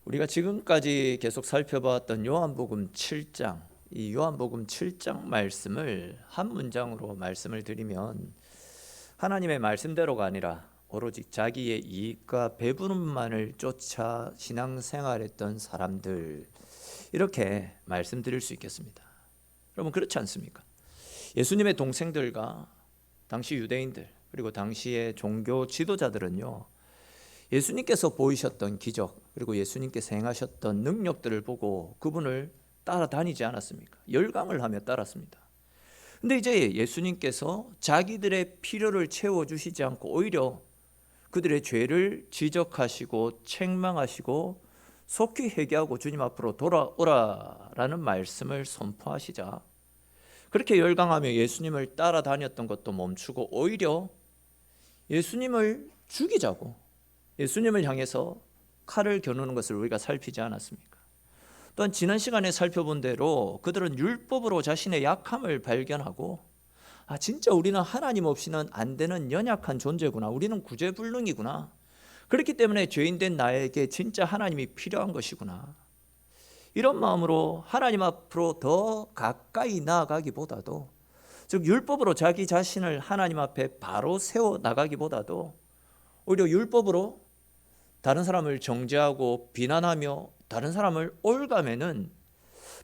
우리가 지금까지 계속 살펴봤던 요한복음 7장, 이 요한복음 7장 말씀을 한 문장으로 말씀을 드리면 하나님의 말씀대로가 아니라 오로지 자기의 이익과 배부름만을 쫓아 신앙생활했던 사람들, 이렇게 말씀드릴 수 있겠습니다. 여러분, 그렇지 않습니까? 예수님의 동생들과 당시 유대인들, 그리고 당시의 종교 지도자들은요, 예수님께서 보이셨던 기적, 그리고 예수님께서 행하셨던 능력들을 보고 그분을 따라다니지 않았습니까? 열광을 하며 따랐습니다. 근데 이제 예수님께서 자기들의 필요를 채워주시지 않고 오히려 그들의 죄를 지적하시고 책망하시고 속히 회개하고 주님 앞으로 돌아오라라는 말씀을 선포하시자, 그렇게 열광하며 예수님을 따라다녔던 것도 멈추고 오히려 예수님을 죽이자고 예수님을 향해서 칼을 겨누는 것을 우리가 살피지 않았습니까? 또한 지난 시간에 살펴본 대로 그들은 율법으로 자신의 약함을 발견하고, 진짜 우리는 하나님 없이는 안 되는 연약한 존재구나, 우리는 구제불능이구나, 그렇기 때문에 죄인된 나에게 진짜 하나님이 필요한 것이구나, 이런 마음으로 하나님 앞으로 더 가까이 나아가기보다도, 즉 율법으로 자기 자신을 하나님 앞에 바로 세워 나가기보다도 오히려 율법으로 다른 사람을 정죄하고 비난하며 다른 사람을 올가매는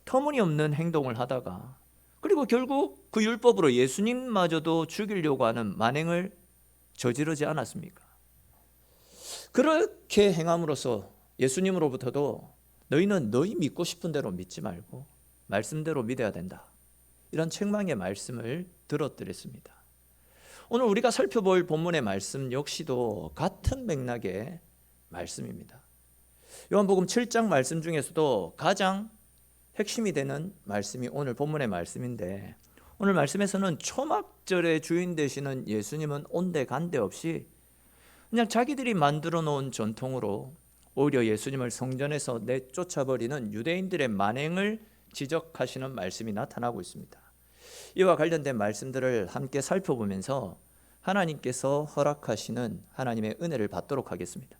터무니없는 행동을 하다가, 그리고 결국 그 율법으로 예수님마저도 죽이려고 하는 만행을 저지르지 않았습니까? 그렇게 행함으로써 예수님으로부터도 너희는 너희 믿고 싶은 대로 믿지 말고 말씀대로 믿어야 된다, 이런 책망의 말씀을 들어드렸습니다. 오늘 우리가 살펴볼 본문의 말씀 역시도 같은 맥락의 말씀입니다. 요한복음 7장 말씀 중에서도 가장 핵심이 되는 말씀이 오늘 본문의 말씀인데, 오늘 말씀에서는 초막절의 주인 되시는 예수님은 온데간데 없이 그냥 자기들이 만들어 놓은 전통으로 오히려 예수님을 성전에서 내쫓아버리는 유대인들의 만행을 지적하시는 말씀이 나타나고 있습니다. 이와 관련된 말씀들을 함께 살펴보면서 하나님께서 허락하시는 하나님의 은혜를 받도록 하겠습니다.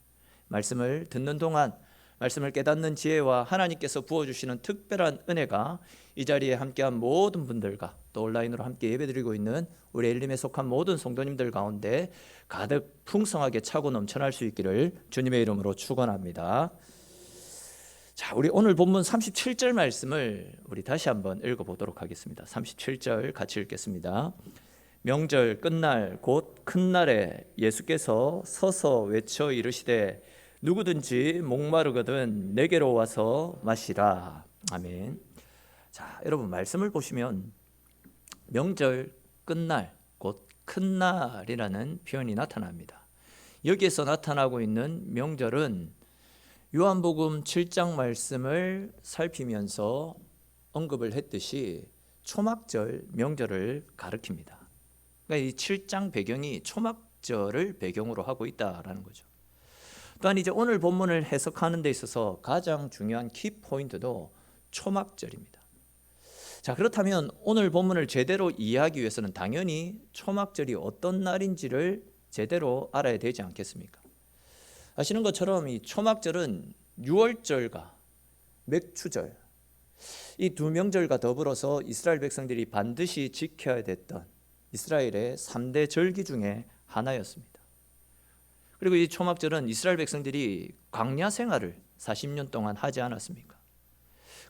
말씀을 듣는 동안 말씀을 깨닫는 지혜와 하나님께서 부어주시는 특별한 은혜가 이 자리에 함께한 모든 분들과 또 온라인으로 함께 예배드리고 있는 우리 엘림에 속한 모든 성도님들 가운데 가득 풍성하게 차고 넘쳐날 수 있기를 주님의 이름으로 축원합니다. 자, 우리 오늘 본문 37절 말씀을 우리 다시 한번 읽어보도록 하겠습니다. 37절 같이 읽겠습니다. 명절 끝날 곧 큰 날에 예수께서 서서 외쳐 이르시되 누구든지 목마르거든 내게로 와서 마시라. 아멘. 자, 여러분, 말씀을 보시면 명절 끝날 곧 큰 날이라는 표현이 나타납니다. 여기에서 나타나고 있는 명절은 요한복음 7장 말씀을 살피면서 언급을 했듯이 초막절 명절을 가리킵니다. 그러니까 이 7장 배경이 초막절을 배경으로 하고 있다라는 거죠. 또한 이제 오늘 본문을 해석하는 데 있어서 가장 중요한 키포인트도 초막절입니다. 자, 그렇다면 오늘 본문을 제대로 이해하기 위해서는 당연히 초막절이 어떤 날인지를 제대로 알아야 되지 않겠습니까? 아시는 것처럼 이 초막절은 유월절과 맥추절, 이 두 명절과 더불어서 이스라엘 백성들이 반드시 지켜야 됐던 이스라엘의 3대 절기 중에 하나였습니다. 그리고 이 초막절은 이스라엘 백성들이 광야 생활을 40년 동안 하지 않았습니까?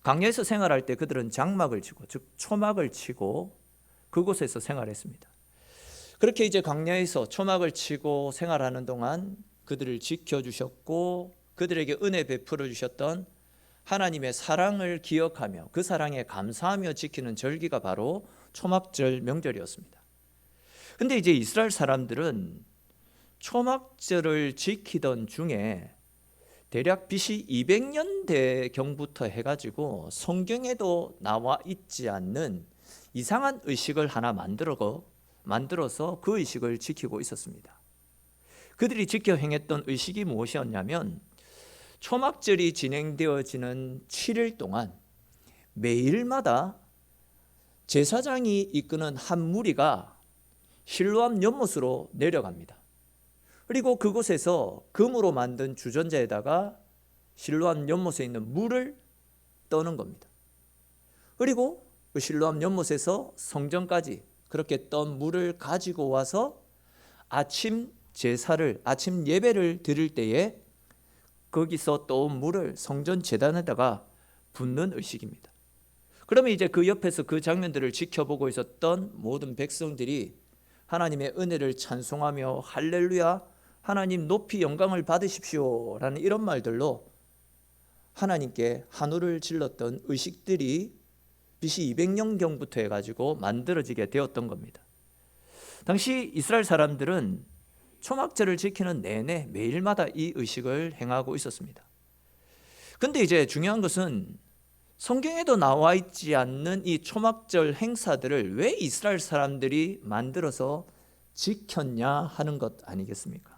광야에서 생활할 때 그들은 장막을 치고, 즉 초막을 치고 그곳에서 생활했습니다. 그렇게 이제 광야에서 초막을 치고 생활하는 동안 그들을 지켜주셨고 그들에게 은혜 베풀어 주셨던 하나님의 사랑을 기억하며 그 사랑에 감사하며 지키는 절기가 바로 초막절 명절이었습니다. 근데 이제 이스라엘 사람들은 초막절을 지키던 중에 대략 BC 200년대 경부터 해가지고 성경에도 나와 있지 않는 이상한 의식을 하나 만들어서 그 의식을 지키고 있었습니다. 그들이 지켜 행했던 의식이 무엇이었냐면, 초막절이 진행되어지는 7일 동안 매일마다 제사장이 이끄는 한 무리가 실로암 연못으로 내려갑니다. 그리고 그곳에서 금으로 만든 주전자에다가 실로암 연못에 있는 물을 떠는 겁니다. 그리고 그 실로암 연못에서 성전까지 그렇게 떤 물을 가지고 와서 아침 제사를, 아침 예배를 드릴 때에 거기서 떠온 물을 성전 제단에다가 붓는 의식입니다. 그러면 이제 그 옆에서 그 장면들을 지켜보고 있었던 모든 백성들이 하나님의 은혜를 찬송하며 할렐루야, 하나님 높이 영광을 받으십시오 라는 이런 말들로 하나님께 한우를 질렀던 의식들이 BC 200년경부터 해가지고 만들어지게 되었던 겁니다. 당시 이스라엘 사람들은 초막절을 지키는 내내 매일마다 이 의식을 행하고 있었습니다. 근데 이제 중요한 것은 성경에도 나와 있지 않는 이 초막절 행사들을 왜 이스라엘 사람들이 만들어서 지켰냐 하는 것 아니겠습니까?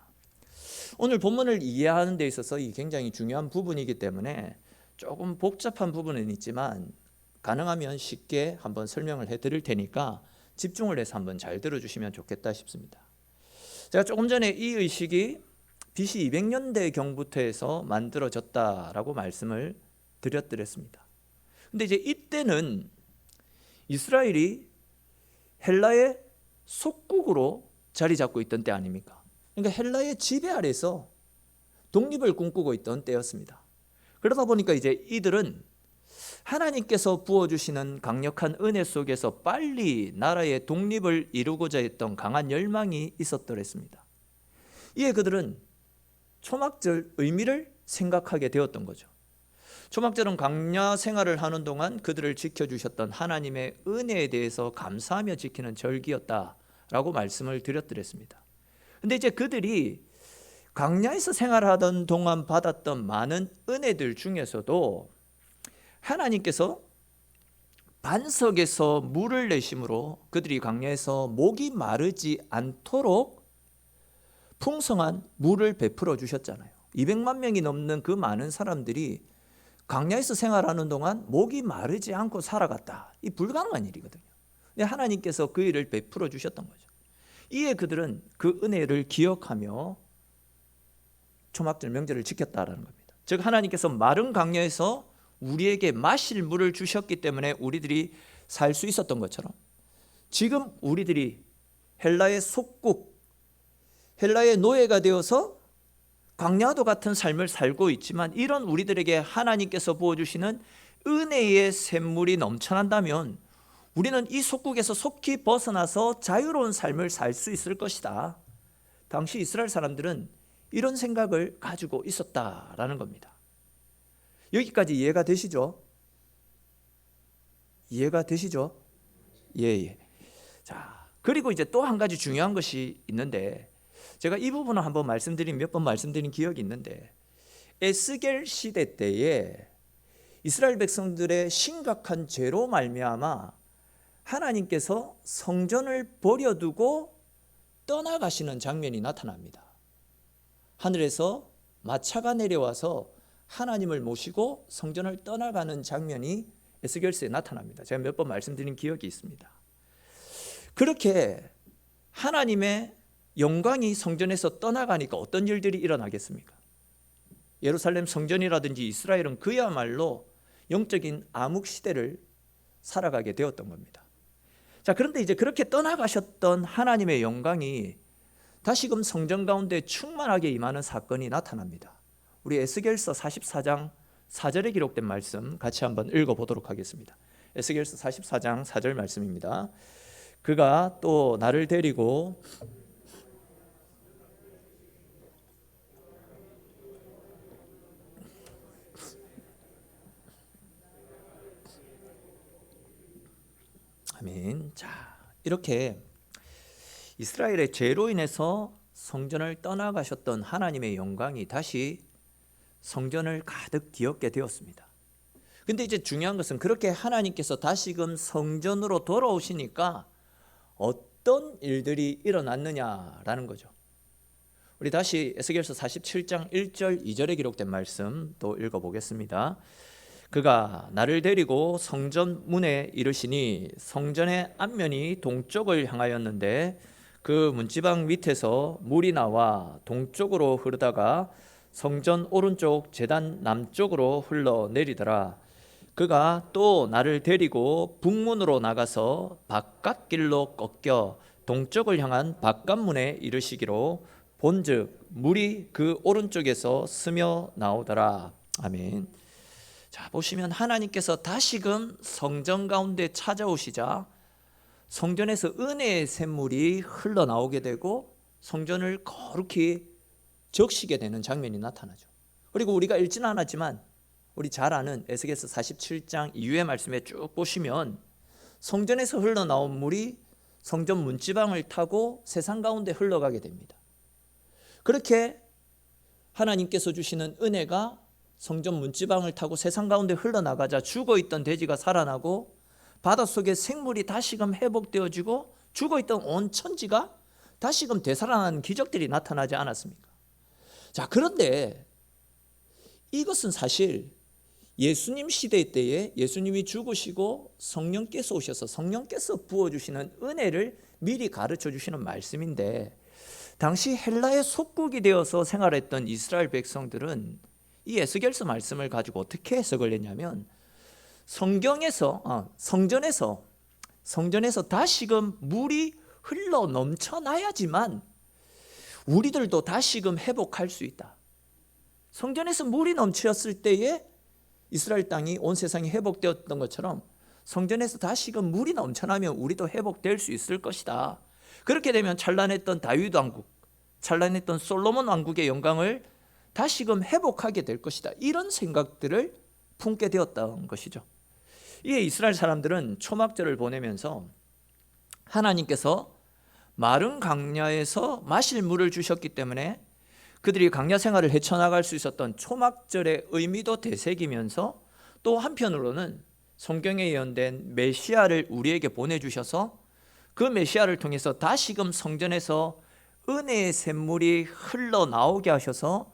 오늘 본문을 이해하는 데 있어서 이 굉장히 중요한 부분이기 때문에 조금 복잡한 부분은 있지만 가능하면 쉽게 한번 설명을 해드릴 테니까 집중을 해서 한번 잘 들어주시면 좋겠다 싶습니다. 제가 조금 전에 이 의식이 BC 200년대 경부터 해서 만들어졌다라고 말씀을 드렸습니다. 근데 이제 이때는 이스라엘이 헬라의 속국으로 자리 잡고 있던 때 아닙니까? 그러니까 헬라의 지배 아래서 독립을 꿈꾸고 있던 때였습니다. 그러다 보니까 이제 이들은 하나님께서 부어주시는 강력한 은혜 속에서 빨리 나라의 독립을 이루고자 했던 강한 열망이 있었더랬습니다. 이에 그들은 초막절 의미를 생각하게 되었던 거죠. 초막절은 광야 생활을 하는 동안 그들을 지켜주셨던 하나님의 은혜에 대해서 감사하며 지키는 절기였다라고 말씀을 드렸습니다. 근데 이제 그들이 광야에서 생활하던 동안 받았던 많은 은혜들 중에서도 하나님께서 반석에서 물을 내심으로 그들이 광야에서 목이 마르지 않도록 풍성한 물을 베풀어 주셨잖아요. 200만 명이 넘는 그 많은 사람들이 광야에서 생활하는 동안 목이 마르지 않고 살아갔다. 이 불가능한 일이거든요. 근데 하나님께서 그 일을 베풀어 주셨던 거죠. 이에 그들은 그 은혜를 기억하며 초막절 명절을 지켰다라는 겁니다. 즉 하나님께서 마른 광야에서 우리에게 마실 물을 주셨기 때문에 우리들이 살 수 있었던 것처럼 지금 우리들이 헬라의 속국, 헬라의 노예가 되어서 광야도 같은 삶을 살고 있지만 이런 우리들에게 하나님께서 부어주시는 은혜의 샘물이 넘쳐난다면 우리는 이 속국에서 속히 벗어나서 자유로운 삶을 살 수 있을 것이다. 당시 이스라엘 사람들은 이런 생각을 가지고 있었다라는 겁니다. 여기까지 이해가 되시죠? 이해가 되시죠? 예. 자, 그리고 이제 또 한 가지 중요한 것이 있는데 제가 이 부분을 한번 몇 번 말씀드린 기억이 있는데 에스겔 시대 때에 이스라엘 백성들의 심각한 죄로 말미암아 하나님께서 성전을 버려두고 떠나가시는 장면이 나타납니다. 하늘에서 마차가 내려와서 하나님을 모시고 성전을 떠나가는 장면이 에스겔서에 나타납니다. 제가 몇 번 말씀드린 기억이 있습니다. 그렇게 하나님의 영광이 성전에서 떠나가니까 어떤 일들이 일어나겠습니까? 예루살렘 성전이라든지 이스라엘은 그야말로 영적인 암흑 시대를 살아가게 되었던 겁니다. 자, 그런데 이제 그렇게 떠나가셨던 하나님의 영광이 다시금 성전 가운데 충만하게 임하는 사건이 나타납니다. 우리 에스겔서 44장 4절에 기록된 말씀 같이 한번 읽어보도록 하겠습니다. 에스겔서 44장 4절 말씀입니다. 그가 또 나를 데리고 아멘. 자, 이렇게 이스라엘의 죄로 인해서 성전을 떠나가셨던 하나님의 영광이 다시 성전을 가득 뒤엎게 되었습니다. 근데 이제 중요한 것은 그렇게 하나님께서 다시금 성전으로 돌아오시니까 어떤 일들이 일어났느냐라는 거죠. 우리 다시 에스겔서 47장 1절 2절에 기록된 말씀 또 읽어보겠습니다. 그가 나를 데리고 성전 문에 이르시니 성전의 앞면이 동쪽을 향하였는데 그 문지방 밑에서 물이 나와 동쪽으로 흐르다가 성전 오른쪽 제단 남쪽으로 흘러내리더라. 그가 또 나를 데리고 북문으로 나가서 바깥길로 꺾여 동쪽을 향한 바깥문에 이르시기로 본즉 물이 그 오른쪽에서 스며 나오더라. 아멘. 자, 보시면 하나님께서 다시금 성전 가운데 찾아오시자 성전에서 은혜의 샘물이 흘러나오게 되고 성전을 거룩히 적시게 되는 장면이 나타나죠. 그리고 우리가 읽지는 않았지만 우리 잘 아는 에스겔서 47장 이후의 말씀에 쭉 보시면 성전에서 흘러나온 물이 성전 문지방을 타고 세상 가운데 흘러가게 됩니다. 그렇게 하나님께서 주시는 은혜가 성전 문지방을 타고 세상 가운데 흘러나가자 죽어있던 돼지가 살아나고 바닷속에 생물이 다시금 회복되어지고 죽어있던 온 천지가 다시금 되살아나는 기적들이 나타나지 않았습니까? 자, 그런데 이것은 사실 예수님 시대 때에 예수님이 죽으시고 성령께서 오셔서 성령께서 부어주시는 은혜를 미리 가르쳐 주시는 말씀인데, 당시 헬라의 속국이 되어서 생활했던 이스라엘 백성들은 이 에스겔서 말씀을 가지고 어떻게 해석을 했냐면, 성전에서 다시금 물이 흘러 넘쳐나야지만 우리들도 다시금 회복할 수 있다. 성전에서 물이 넘쳤을 때에 이스라엘 땅이 온 세상이 회복되었던 것처럼 성전에서 다시금 물이 넘쳐나면 우리도 회복될 수 있을 것이다. 그렇게 되면 찬란했던 다윗 왕국, 찬란했던 솔로몬 왕국의 영광을 다시금 회복하게 될 것이다. 이런 생각들을 품게 되었던 것이죠. 이에 이스라엘 사람들은 초막절을 보내면서 하나님께서 마른 강야에서 마실 물을 주셨기 때문에 그들이 강야 생활을 헤쳐나갈 수 있었던 초막절의 의미도 되새기면서, 또 한편으로는 성경에 예언된 메시아를 우리에게 보내주셔서 그 메시아를 통해서 다시금 성전에서 은혜의 샘물이 흘러나오게 하셔서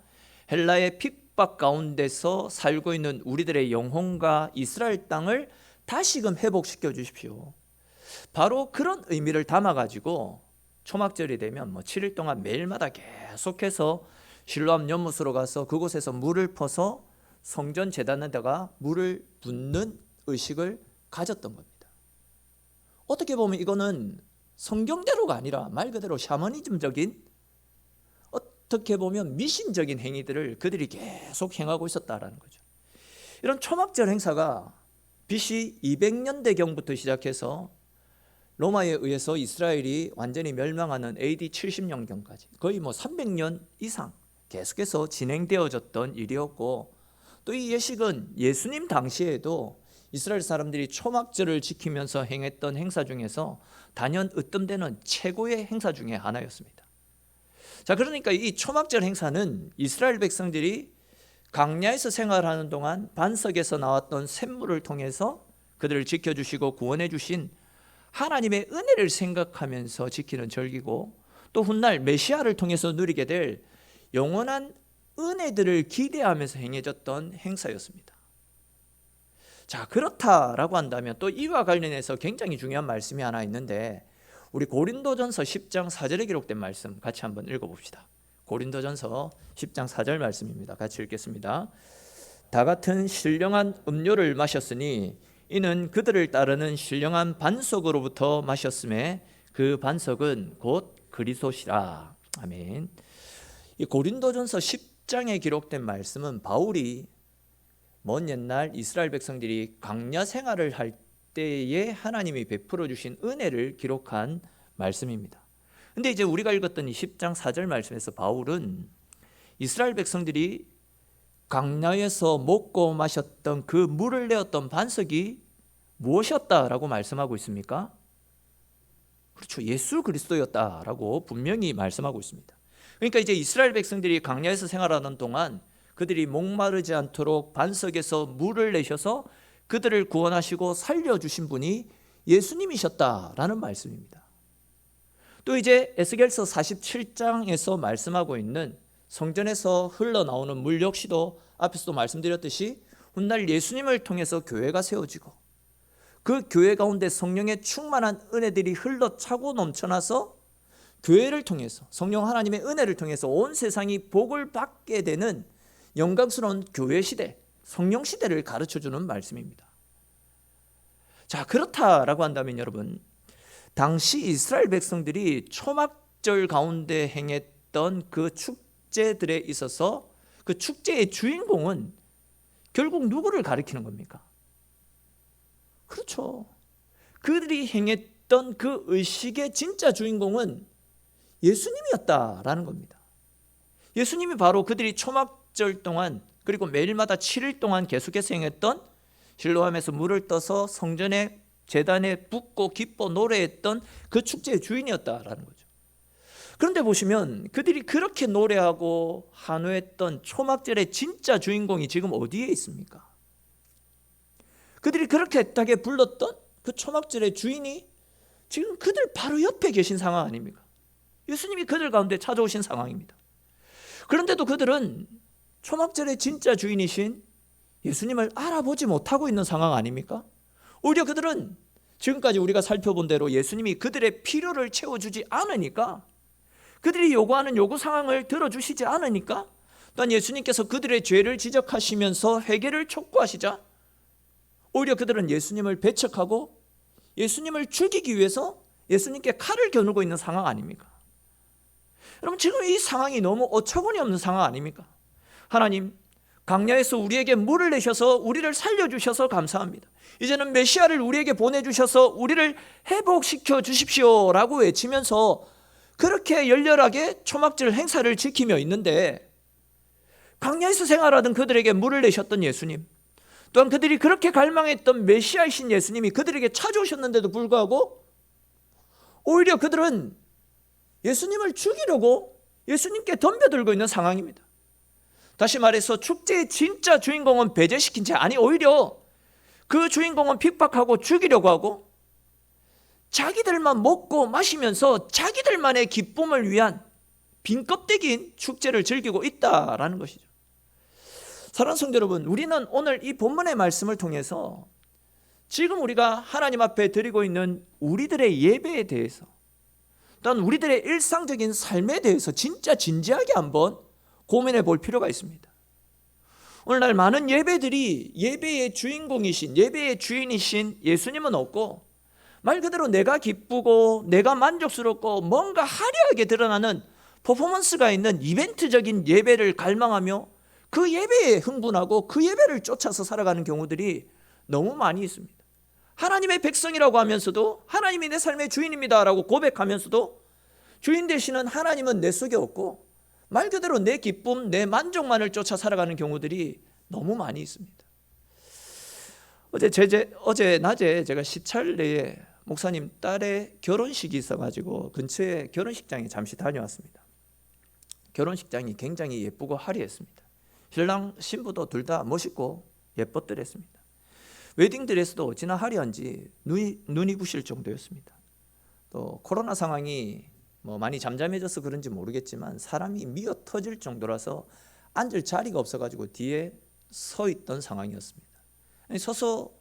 헬라의 핍박 가운데서 살고 있는 우리들의 영혼과 이스라엘 땅을 다시금 회복시켜 주십시오. 바로 그런 의미를 담아가지고 초막절이 되면 7일 동안 매일마다 계속해서 실로암 연못으로 가서 그곳에서 물을 퍼서 성전 제단에다가 물을 붓는 의식을 가졌던 겁니다. 어떻게 보면 이거는 성경대로가 아니라 말 그대로 샤머니즘적인, 어떻게 보면 미신적인 행위들을 그들이 계속 행하고 있었다라는 거죠. 이런 초막절 행사가 BC 200년대경부터 시작해서 로마에 의해서 이스라엘이 완전히 멸망하는 AD 70년경까지 거의 300년 이상 계속해서 진행되어졌던 일이었고, 또 이 예식은 예수님 당시에도 이스라엘 사람들이 초막절을 지키면서 행했던 행사 중에서 단연 으뜸되는 최고의 행사 중에 하나였습니다. 자, 그러니까 이 초막절 행사는 이스라엘 백성들이 광야에서 생활하는 동안 반석에서 나왔던 샘물을 통해서 그들을 지켜주시고 구원해 주신 하나님의 은혜를 생각하면서 지키는 절기고, 또 훗날 메시아를 통해서 누리게 될 영원한 은혜들을 기대하면서 행해졌던 행사였습니다. 자, 그렇다라고 한다면 또 이와 관련해서 굉장히 중요한 말씀이 하나 있는데, 우리 고린도전서 10장 4절에 기록된 말씀 같이 한번 읽어봅시다. 고린도전서 10장 4절 말씀입니다. 같이 읽겠습니다. 다 같은 신령한 음료를 마셨으니 이는 그들을 따르는 신령한 반석으로부터 마셨음에 그 반석은 곧 그리스도시라. 아멘. 이 고린도전서 10장에 기록된 말씀은 바울이 먼 옛날 이스라엘 백성들이 광야 생활을 할 때에 하나님이 베풀어 주신 은혜를 기록한 말씀입니다. 근데 이제 우리가 읽었던 이 10장 4절 말씀에서 바울은 이스라엘 백성들이 광야에서 먹고 마셨던 그 물을 내었던 반석이 무엇이었다라고 말씀하고 있습니까? 그렇죠. 예수 그리스도였다라고 분명히 말씀하고 있습니다. 그러니까 이제 이스라엘 백성들이 광야에서 생활하는 동안 그들이 목마르지 않도록 반석에서 물을 내셔서 그들을 구원하시고 살려주신 분이 예수님이셨다라는 말씀입니다. 또 이제 에스겔서 47장에서 말씀하고 있는 성전에서 흘러나오는 물 역시도 앞에서도 말씀드렸듯이 훗날 예수님을 통해서 교회가 세워지고 그 교회 가운데 성령의 충만한 은혜들이 흘러차고 넘쳐나서 교회를 통해서 성령 하나님의 은혜를 통해서 온 세상이 복을 받게 되는 영광스러운 교회 시대, 성령 시대를 가르쳐주는 말씀입니다. 자, 그렇다라고 한다면 여러분, 당시 이스라엘 백성들이 초막절 가운데 행했던 그 축제들에 있어서 그 축제의 주인공은 결국 누구를 가리키는 겁니까? 그렇죠. 그들이 행했던 그 의식의 진짜 주인공은 예수님이었다라는 겁니다. 예수님이 바로 그들이 초막절 동안 그리고 매일마다 7일 동안 계속해서 행했던 실로암에서 물을 떠서 성전의 제단에 붓고 기뻐 노래했던 그 축제의 주인이었다라는 거죠. 그런데 보시면 그들이 그렇게 노래하고 환호했던 초막절의 진짜 주인공이 지금 어디에 있습니까? 그들이 그렇게 애타게 불렀던 그 초막절의 주인이 지금 그들 바로 옆에 계신 상황 아닙니까? 예수님이 그들 가운데 찾아오신 상황입니다. 그런데도 그들은 초막절의 진짜 주인이신 예수님을 알아보지 못하고 있는 상황 아닙니까? 오히려 그들은 지금까지 우리가 살펴본 대로 예수님이 그들의 필요를 채워주지 않으니까, 그들이 요구하는 요구 상황을 들어주시지 않으니까, 또한 예수님께서 그들의 죄를 지적하시면서 회개를 촉구하시자 오히려 그들은 예수님을 배척하고 예수님을 죽이기 위해서 예수님께 칼을 겨누고 있는 상황 아닙니까? 여러분, 지금 이 상황이 너무 어처구니 없는 상황 아닙니까? 하나님, 광야에서 우리에게 물을 내셔서 우리를 살려주셔서 감사합니다. 이제는 메시아를 우리에게 보내주셔서 우리를 회복시켜 주십시오 라고 외치면서 그렇게 열렬하게 초막절 행사를 지키며 있는데, 광야에서 생활하던 그들에게 물을 내셨던 예수님, 또한 그들이 그렇게 갈망했던 메시아이신 예수님이 그들에게 찾아오셨는데도 불구하고 오히려 그들은 예수님을 죽이려고 예수님께 덤벼들고 있는 상황입니다. 다시 말해서 축제의 진짜 주인공은 배제시킨 채, 아니 오히려 그 주인공은 핍박하고 죽이려고 하고 자기들만 먹고 마시면서 자기들만의 기쁨을 위한 빈 껍데기인 축제를 즐기고 있다라는 것이죠. 사랑하는 성도 여러분, 우리는 오늘 이 본문의 말씀을 통해서 지금 우리가 하나님 앞에 드리고 있는 우리들의 예배에 대해서, 또한 우리들의 일상적인 삶에 대해서 진짜 진지하게 한번 고민해 볼 필요가 있습니다. 오늘날 많은 예배들이 예배의 주인공이신, 예배의 주인이신 예수님은 없고, 말 그대로 내가 기쁘고 내가 만족스럽고 뭔가 화려하게 드러나는 퍼포먼스가 있는 이벤트적인 예배를 갈망하며 그 예배에 흥분하고 그 예배를 쫓아서 살아가는 경우들이 너무 많이 있습니다. 하나님의 백성이라고 하면서도 하나님이 내 삶의 주인입니다 라고 고백하면서도 주인 되시는 하나님은 내 속에 없고 말 그대로 내 기쁨, 내 만족만을 쫓아 살아가는 경우들이 너무 많이 있습니다. 어제 낮에 제가 시찰내에 목사님 딸의 결혼식이 있어가지고 근처에 결혼식장에 잠시 다녀왔습니다. 결혼식장이 굉장히 예쁘고 화려했습니다. 신랑 신부도 둘 다 멋있고 예뻤더랬습니다. 웨딩드레스도 지난 화려한지 눈이 부실 정도였습니다. 또 코로나 상황이 많이 잠잠해져서 그런지 모르겠지만 사람이 미어 터질 정도라서 앉을 자리가 없어가지고 뒤에 서 있던 상황이었습니다. 서서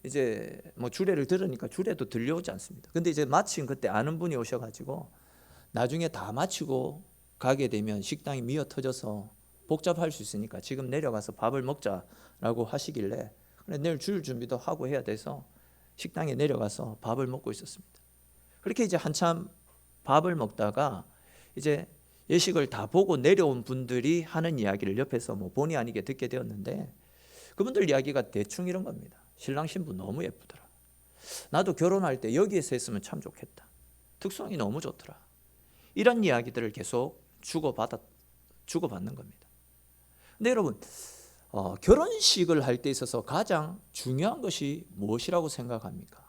이제 주례를 들으니까 주례도 들려오지 않습니다. 근데 이제 마침 그때 아는 분이 오셔가지고 나중에 다 마치고 가게 되면 식당이 미어 터져서 복잡할 수 있으니까 지금 내려가서 밥을 먹자라고 하시길래 내일 줄 준비도 하고 해야 돼서 식당에 내려가서 밥을 먹고 있었습니다. 그렇게 이제 한참 밥을 먹다가 이제 예식을 다 보고 내려온 분들이 하는 이야기를 옆에서 본의 아니게 듣게 되었는데, 그분들 이야기가 대충 이런 겁니다. 신랑 신부 너무 예쁘더라. 나도 결혼할 때 여기에서 했으면 참 좋겠다. 특성이 너무 좋더라. 이런 이야기들을 계속 주고받는 겁니다. 근데 여러분, 결혼식을 할 때 있어서 가장 중요한 것이 무엇이라고 생각합니까?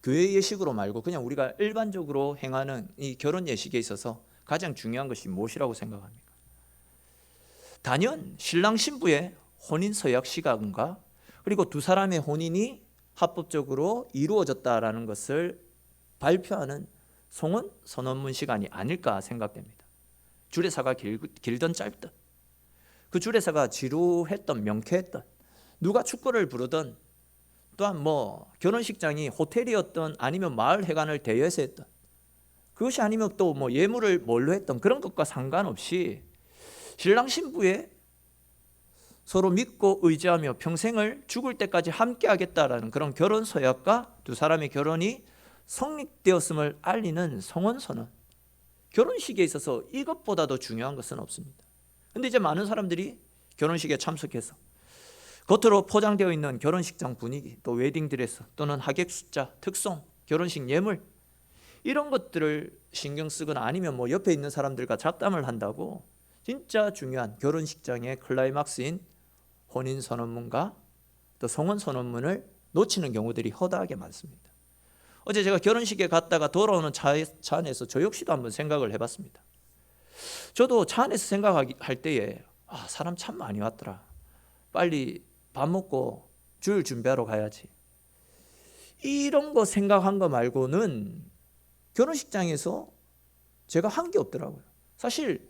교회 예식으로 말고 그냥 우리가 일반적으로 행하는 이 결혼 예식에 있어서 가장 중요한 것이 무엇이라고 생각합니까? 단연 신랑 신부의 혼인 서약 시간과 그리고 두 사람의 혼인이 합법적으로 이루어졌다라는 것을 발표하는 송원 선언문 시간이 아닐까 생각됩니다. 주례사가 길든 짧든, 그 주례사가 지루했던 명쾌했던, 누가 축구를 부르든, 또한 결혼식장이 호텔이었던 아니면 마을회관을 대여해서 했던, 그것이 아니면 또 예물을 뭘로 했던 그런 것과 상관없이 신랑 신부의 서로 믿고 의지하며 평생을 죽을 때까지 함께 하겠다라는 그런 결혼 서약과 두 사람의 결혼이 성립되었음을 알리는 성혼선언. 결혼식에 있어서 이것보다 더 중요한 것은 없습니다. 그런데 이제 많은 사람들이 결혼식에 참석해서 겉으로 포장되어 있는 결혼식장 분위기, 또 웨딩드레스 또는 하객 숫자, 특송, 결혼식 예물, 이런 것들을 신경 쓰거나 아니면 뭐 옆에 있는 사람들과 잡담을 한다고 진짜 중요한 결혼식장의 클라이막스인 혼인선언문과 또 성혼선언문을 놓치는 경우들이 허다하게 많습니다. 어제 제가 결혼식에 갔다가 돌아오는 차 안에서 저 역시도 한번 생각을 해봤습니다. 저도 차 안에서 생각할 때에 사람 참 많이 왔더라. 빨리 밥 먹고 줄 준비하러 가야지. 이런 거 생각한 거 말고는 결혼식장에서 제가 한 게 없더라고요. 사실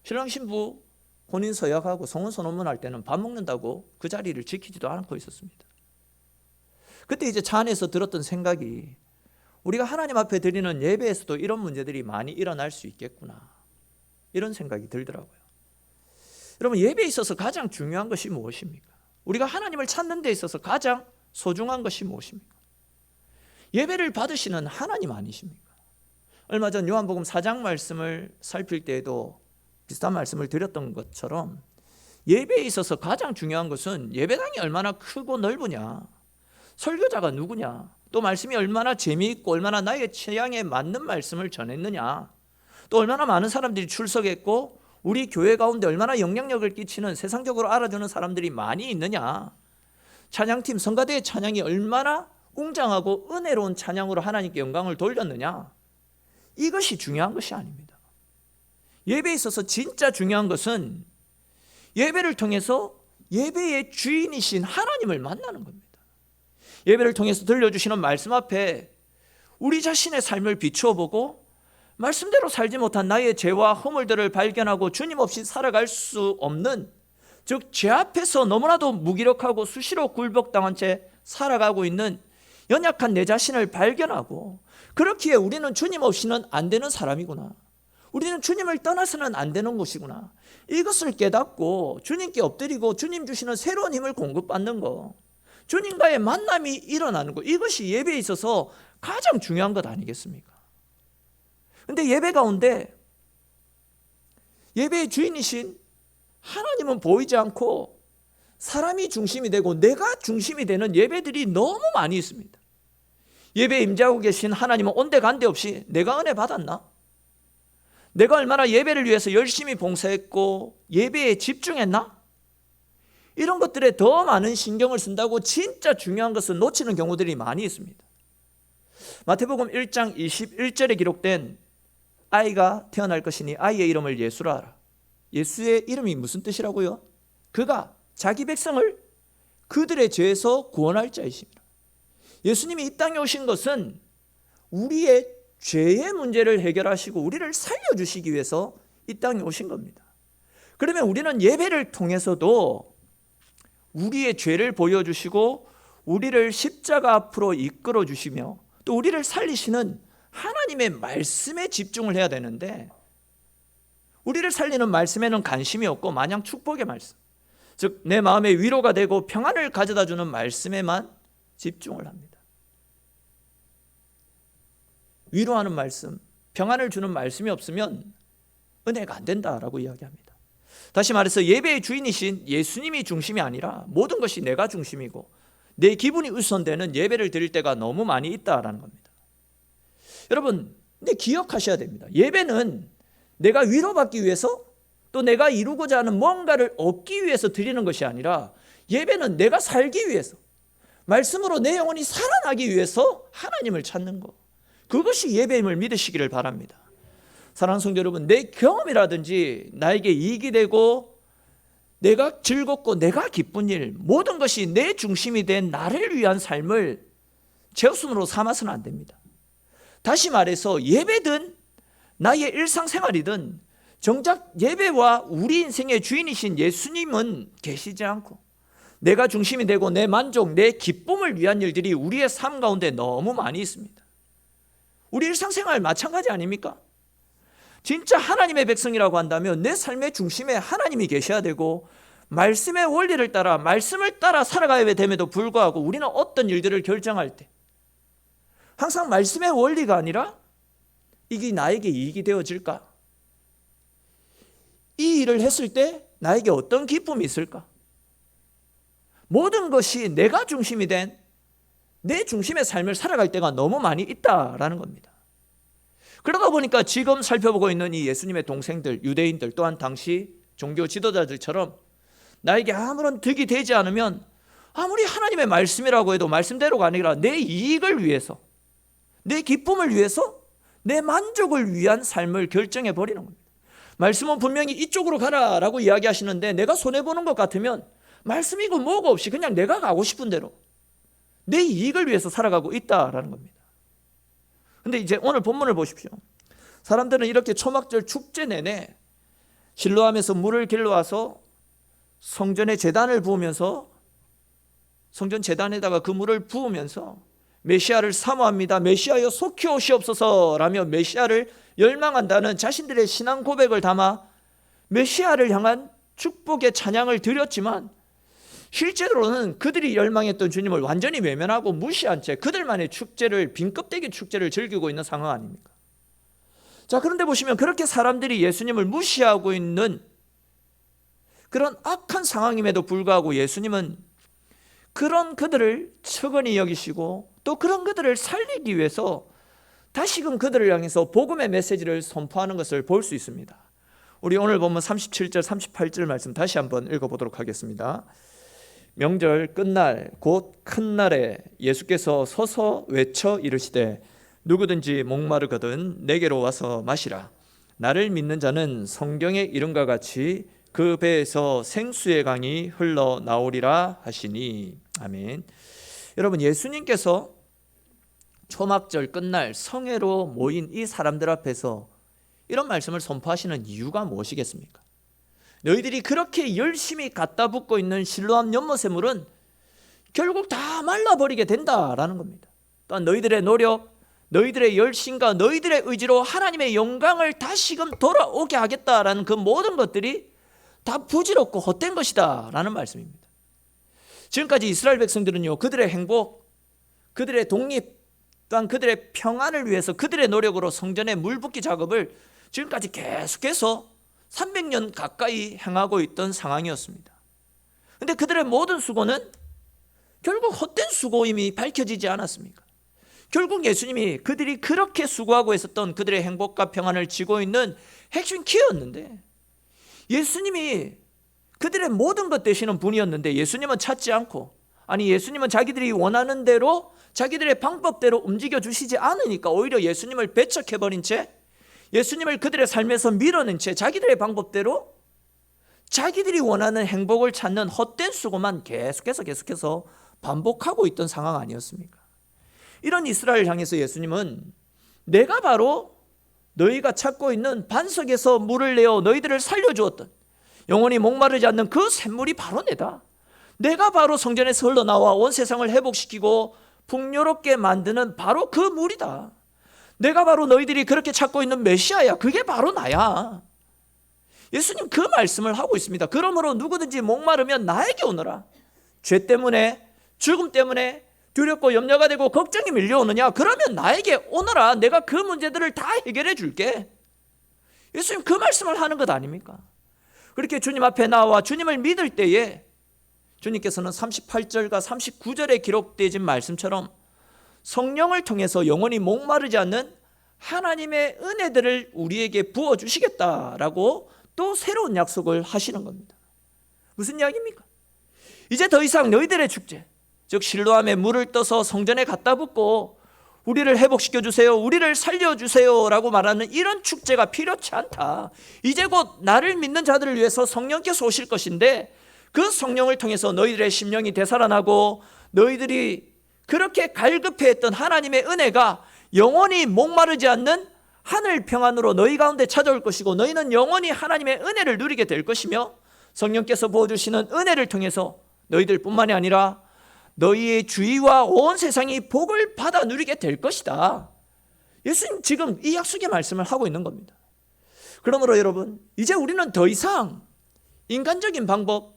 신랑 신부 혼인 서약하고 성혼 선언문 할 때는 밥 먹는다고 그 자리를 지키지도 않고 있었습니다. 그때 이제 차 안에서 들었던 생각이 우리가 하나님 앞에 드리는 예배에서도 이런 문제들이 많이 일어날 수 있겠구나, 이런 생각이 들더라고요. 여러분, 예배에 있어서 가장 중요한 것이 무엇입니까? 우리가 하나님을 찾는 데 있어서 가장 소중한 것이 무엇입니까? 예배를 받으시는 하나님 아니십니까? 얼마 전 요한복음 4장 말씀을 살필 때에도 비슷한 말씀을 드렸던 것처럼 예배에 있어서 가장 중요한 것은 예배당이 얼마나 크고 넓으냐, 설교자가 누구냐, 또 말씀이 얼마나 재미있고 얼마나 나의 취향에 맞는 말씀을 전했느냐, 또 얼마나 많은 사람들이 출석했고 우리 교회 가운데 얼마나 영향력을 끼치는, 세상적으로 알아주는 사람들이 많이 있느냐, 찬양팀 성가대의 찬양이 얼마나 웅장하고 은혜로운 찬양으로 하나님께 영광을 돌렸느냐, 이것이 중요한 것이 아닙니다. 예배에 있어서 진짜 중요한 것은 예배를 통해서 예배의 주인이신 하나님을 만나는 겁니다. 예배를 통해서 들려주시는 말씀 앞에 우리 자신의 삶을 비추어 보고 말씀대로 살지 못한 나의 죄와 허물들을 발견하고 주님 없이 살아갈 수 없는, 즉 죄 앞에서 너무나도 무기력하고 수시로 굴복당한 채 살아가고 있는 연약한 내 자신을 발견하고, 그렇기에 우리는 주님 없이는 안 되는 사람이구나, 우리는 주님을 떠나서는 안 되는 것이구나, 이것을 깨닫고 주님께 엎드리고 주님 주시는 새로운 힘을 공급받는 거, 주님과의 만남이 일어나는 것, 이것이 예배에 있어서 가장 중요한 것 아니겠습니까? 그런데 예배 가운데 예배의 주인이신 하나님은 보이지 않고 사람이 중심이 되고 내가 중심이 되는 예배들이 너무 많이 있습니다. 예배에 임재하고 계신 하나님은 온데간데 없이 내가 은혜 받았나? 내가 얼마나 예배를 위해서 열심히 봉사했고 예배에 집중했나? 이런 것들에 더 많은 신경을 쓴다고 진짜 중요한 것을 놓치는 경우들이 많이 있습니다. 마태복음 1장 21절에 기록된 아이가 태어날 것이니 아이의 이름을 예수라 하라. 예수의 이름이 무슨 뜻이라고요? 그가 자기 백성을 그들의 죄에서 구원할 자이십니다. 예수님이 이 땅에 오신 것은 우리의 죄의 문제를 해결하시고 우리를 살려주시기 위해서 이 땅에 오신 겁니다. 그러면 우리는 예배를 통해서도 우리의 죄를 보여주시고 우리를 십자가 앞으로 이끌어 주시며 또 우리를 살리시는 하나님의 말씀에 집중을 해야 되는데, 우리를 살리는 말씀에는 관심이 없고 마냥 축복의 말씀, 즉 내 마음에 위로가 되고 평안을 가져다 주는 말씀에만 집중을 합니다. 위로하는 말씀, 평안을 주는 말씀이 없으면 은혜가 안 된다라고 이야기합니다. 다시 말해서 예배의 주인이신 예수님이 중심이 아니라 모든 것이 내가 중심이고 내 기분이 우선되는 예배를 드릴 때가 너무 많이 있다라는 겁니다. 여러분, 근데 기억하셔야 됩니다. 예배는 내가 위로받기 위해서 또 내가 이루고자 하는 뭔가를 얻기 위해서 드리는 것이 아니라 예배는 내가 살기 위해서, 말씀으로 내 영혼이 살아나기 위해서 하나님을 찾는 것, 그것이 예배임을 믿으시기를 바랍니다. 사랑하는 성도 여러분, 내 경험이라든지 나에게 이익이 되고 내가 즐겁고 내가 기쁜 일, 모든 것이 내 중심이 된 나를 위한 삶을 제우스으로 삼아서는 안 됩니다. 다시 말해서 예배든 나의 일상생활이든 정작 예배와 우리 인생의 주인이신 예수님은 계시지 않고 내가 중심이 되고 내 만족, 내 기쁨을 위한 일들이 우리의 삶 가운데 너무 많이 있습니다. 우리 일상생활 마찬가지 아닙니까? 진짜 하나님의 백성이라고 한다면 내 삶의 중심에 하나님이 계셔야 되고 말씀의 원리를 따라 말씀을 따라 살아가야 됨에도 불구하고 우리는 어떤 일들을 결정할 때 항상 말씀의 원리가 아니라 이게 나에게 이익이 되어질까? 이 일을 했을 때 나에게 어떤 기쁨이 있을까? 모든 것이 내가 중심이 된 내 중심의 삶을 살아갈 때가 너무 많이 있다라는 겁니다. 그러다 보니까 지금 살펴보고 있는 이 예수님의 동생들, 유대인들 또한 당시 종교 지도자들처럼 나에게 아무런 득이 되지 않으면 아무리 하나님의 말씀이라고 해도 말씀대로가 아니라 내 이익을 위해서, 내 기쁨을 위해서, 내 만족을 위한 삶을 결정해 버리는 겁니다. 말씀은 분명히 이쪽으로 가라라고 이야기하시는데 내가 손해보는 것 같으면 말씀이고 뭐고 없이 그냥 내가 가고 싶은 대로 내 이익을 위해서 살아가고 있다라는 겁니다. 근데 이제 오늘 본문을 보십시오. 사람들은 이렇게 초막절 축제 내내 실로암에서 물을 길러와서 성전에 제단을 부으면서 성전 제단에다가 그 물을 부으면서 메시아를 사모합니다. 메시아여 속히 오시옵소서라며 메시아를 열망한다는 자신들의 신앙 고백을 담아 메시아를 향한 축복의 찬양을 드렸지만 실제로는 그들이 열망했던 주님을 완전히 외면하고 무시한 채 그들만의 축제를, 빈껍데기 축제를 즐기고 있는 상황 아닙니까? 자, 그런데 보시면 그렇게 사람들이 예수님을 무시하고 있는 그런 악한 상황임에도 불구하고 예수님은 그런 그들을 측은히 여기시고 또 그런 그들을 살리기 위해서 다시금 그들을 향해서 복음의 메시지를 선포하는 것을 볼 수 있습니다. 우리 오늘 보면 37절 38절 말씀 다시 한번 읽어보도록 하겠습니다. 명절 끝날 곧 큰 날에 예수께서 서서 외쳐 이르시되 누구든지 목마르거든 내게로 와서 마시라. 나를 믿는 자는 성경의 이름과 같이 그 배에서 생수의 강이 흘러나오리라 하시니. 아멘. 여러분, 예수님께서 초막절 끝날 성회로 모인 이 사람들 앞에서 이런 말씀을 선포하시는 이유가 무엇이겠습니까? 너희들이 그렇게 열심히 갖다 붓고 있는 실로암 연못의 물은 결국 다 말라버리게 된다라는 겁니다. 또한 너희들의 노력, 너희들의 열심과 너희들의 의지로 하나님의 영광을 다시금 돌아오게 하겠다라는 그 모든 것들이 다 부질없고 헛된 것이다 라는 말씀입니다. 지금까지 이스라엘 백성들은요, 그들의 행복, 그들의 독립, 또한 그들의 평안을 위해서 그들의 노력으로 성전의 물붓기 작업을 지금까지 계속해서 300년 가까이 행하고 있던 상황이었습니다. 그런데 그들의 모든 수고는 결국 헛된 수고임이 밝혀지지 않았습니까? 결국 예수님이 그들이 그렇게 수고하고 있었던 그들의 행복과 평안을 쥐고 있는 핵심 키였는데, 예수님이 그들의 모든 것 되시는 분이었는데 예수님은 찾지 않고, 아니 예수님은 자기들이 원하는 대로 자기들의 방법대로 움직여 주시지 않으니까 오히려 예수님을 배척해버린 채, 예수님을 그들의 삶에서 밀어낸 채 자기들의 방법대로 자기들이 원하는 행복을 찾는 헛된 수고만 계속해서 반복하고 있던 상황 아니었습니까? 이런 이스라엘을 향해서 예수님은 내가 바로 너희가 찾고 있는 반석에서 물을 내어 너희들을 살려주었던, 영원히 목마르지 않는 그 샘물이 바로 내가 바로 성전에서 흘러나와 온 세상을 회복시키고 풍요롭게 만드는 바로 그 물이다. 내가 바로 너희들이 그렇게 찾고 있는 메시아야. 그게 바로 나야. 예수님 그 말씀을 하고 있습니다. 그러므로 누구든지 목마르면 나에게 오너라. 죄 때문에, 죽음 때문에 두렵고 염려가 되고 걱정이 밀려오느냐? 그러면 나에게 오너라. 내가 그 문제들을 다 해결해 줄게. 예수님 그 말씀을 하는 것 아닙니까? 그렇게 주님 앞에 나와 주님을 믿을 때에 주님께서는 38절과 39절에 기록되어진 말씀처럼 성령을 통해서 영원히 목마르지 않는 하나님의 은혜들을 우리에게 부어주시겠다라고 또 새로운 약속을 하시는 겁니다. 무슨 이야기입니까? 이제 더 이상 너희들의 축제, 즉 실로암에 물을 떠서 성전에 갖다 붓고 우리를 회복시켜 주세요, 우리를 살려주세요 라고 말하는 이런 축제가 필요치 않다. 이제 곧 나를 믿는 자들을 위해서 성령께서 오실 것인데 그 성령을 통해서 너희들의 심령이 되살아나고 너희들이 그렇게 갈급해했던 하나님의 은혜가 영원히 목마르지 않는 하늘 평안으로 너희 가운데 찾아올 것이고, 너희는 영원히 하나님의 은혜를 누리게 될 것이며, 성령께서 부어주시는 은혜를 통해서 너희들 뿐만이 아니라 너희의 주위와 온 세상이 복을 받아 누리게 될 것이다. 예수님 지금 이 약속의 말씀을 하고 있는 겁니다. 그러므로 여러분, 이제 우리는 더 이상 인간적인 방법,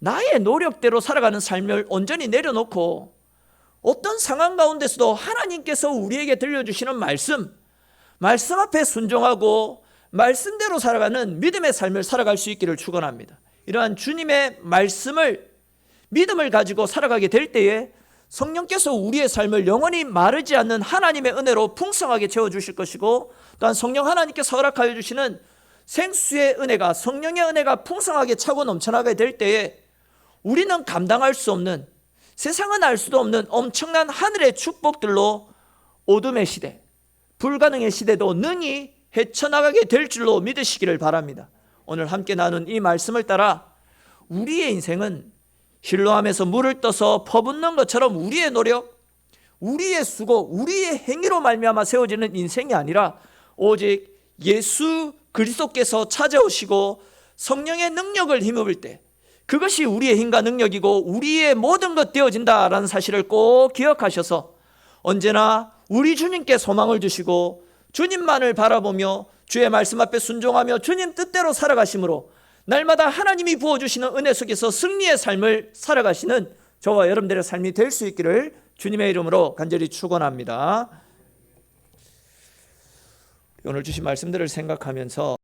나의 노력대로 살아가는 삶을 온전히 내려놓고 어떤 상황 가운데서도 하나님께서 우리에게 들려주시는 말씀 앞에 순종하고 말씀대로 살아가는 믿음의 삶을 살아갈 수 있기를 축원합니다. 이러한 주님의 말씀을 믿음을 가지고 살아가게 될 때에 성령께서 우리의 삶을 영원히 마르지 않는 하나님의 은혜로 풍성하게 채워주실 것이고, 또한 성령 하나님께서 허락하여 주시는 생수의 은혜가, 성령의 은혜가 풍성하게 차고 넘쳐나게 될 때에 우리는 감당할 수 없는, 세상은 알 수도 없는 엄청난 하늘의 축복들로 어둠의 시대, 불가능의 시대도 능히 헤쳐나가게 될 줄로 믿으시기를 바랍니다. 오늘 함께 나눈 이 말씀을 따라 우리의 인생은 실로암에서 물을 떠서 퍼붓는 것처럼 우리의 노력, 우리의 수고, 우리의 행위로 말미암아 세워지는 인생이 아니라 오직 예수 그리스도께서 찾아오시고 성령의 능력을 힘입을 때 그것이 우리의 힘과 능력이고 우리의 모든 것 되어진다라는 사실을 꼭 기억하셔서 언제나 우리 주님께 소망을 주시고 주님만을 바라보며 주의 말씀 앞에 순종하며 주님 뜻대로 살아가심으로 날마다 하나님이 부어주시는 은혜 속에서 승리의 삶을 살아가시는 저와 여러분들의 삶이 될 수 있기를 주님의 이름으로 간절히 축원합니다. 오늘 주신 말씀들을 생각하면서